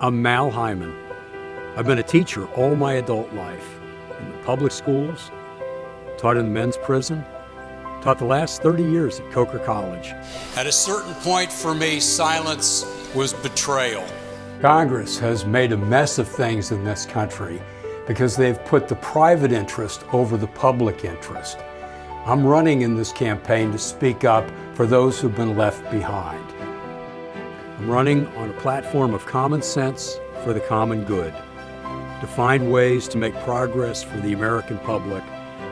I'm Mal Hyman. I've been a teacher all my adult life, in the public schools, taught in the men's prison, taught the last 30 years at Coker College. At a certain point for me, silence was betrayal. Congress has made a mess of things in this country because they've put the private interest over the public interest. I'm running in this campaign to speak up for those who've been left behind. I'm running on a platform of common sense for the common good, to find ways to make progress for the American public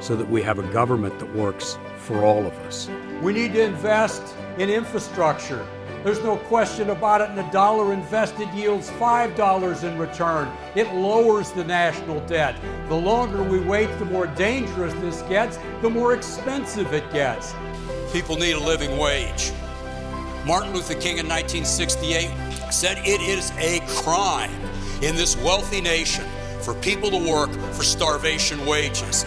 so that we have a government that works for all of us. We need to invest in infrastructure. There's no question about it, and a dollar invested yields $5 in return. It lowers the national debt. The longer we wait, the more dangerous this gets, the more expensive it gets. People need a living wage. Martin Luther King in 1968 said it is a crime in this wealthy nation for people to work for starvation wages.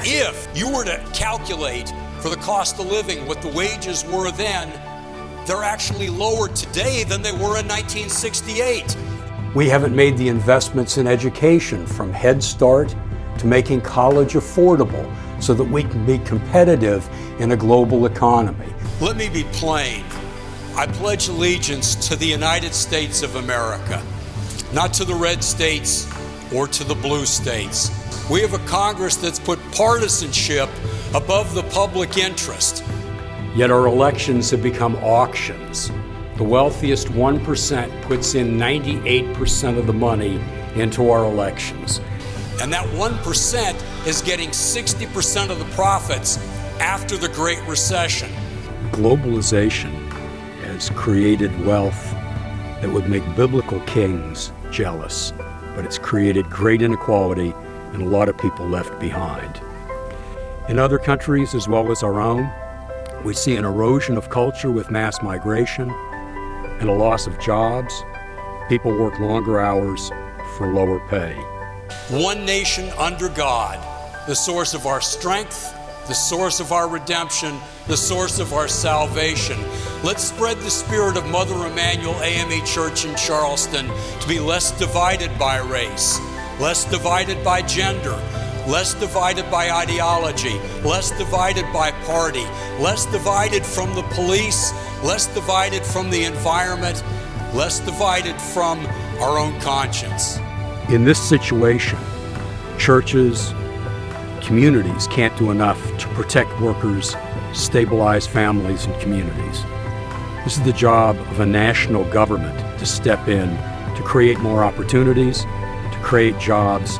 If you were to calculate for the cost of living what the wages were then, they're actually lower today than they were in 1968. We haven't made the investments in education, from Head Start to making college affordable so that we can be competitive in a global economy. Let me be plain. I pledge allegiance to the United States of America, not to the red states or to the blue states. We have a Congress that's put partisanship above the public interest. Yet our elections have become auctions. The wealthiest 1% puts in 98% of the money into our elections. And that 1% is getting 60% of the profits after the Great Recession. Globalization has created wealth that would make biblical kings jealous, but it's created great inequality and a lot of people left behind. In other countries as well as our own, we see an erosion of culture with mass migration and a loss of jobs. People work longer hours for lower pay. One nation under God, the source of our strength, the source of our redemption, the source of our salvation. Let's spread the spirit of Mother Emanuel AME Church in Charleston to be less divided by race, less divided by gender, less divided by ideology, less divided by party, less divided from the police, less divided from the environment, less divided from our own conscience. In this situation, churches, communities can't do enough to protect workers, stabilize families and communities. This is the job of a national government to step in, to create more opportunities, to create jobs,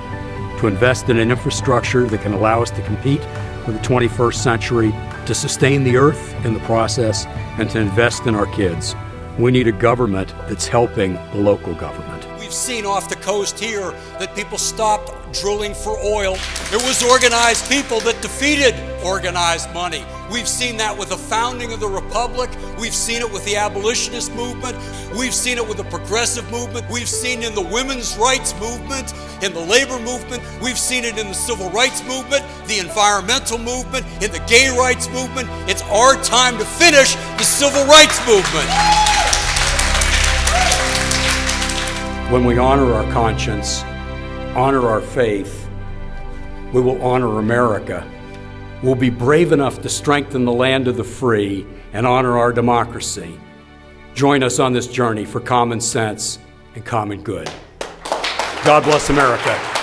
to invest in an infrastructure that can allow us to compete for the 21st century, to sustain the earth in the process, and to invest in our kids. We need a government that's helping the local government. We've seen off the coast here that people stopped drilling for oil. It was organized people that defeated organized money. We've seen that with the founding of the Republic. We've seen it with the abolitionist movement. We've seen it with the progressive movement. We've seen it in the women's rights movement, in the labor movement. We've seen it in the civil rights movement, the environmental movement, in the gay rights movement. It's our time to finish the civil rights movement. When we honor our conscience, honor our faith, we will honor America. We'll be brave enough to strengthen the land of the free and honor our democracy. Join us on this journey for common sense and common good. God bless America.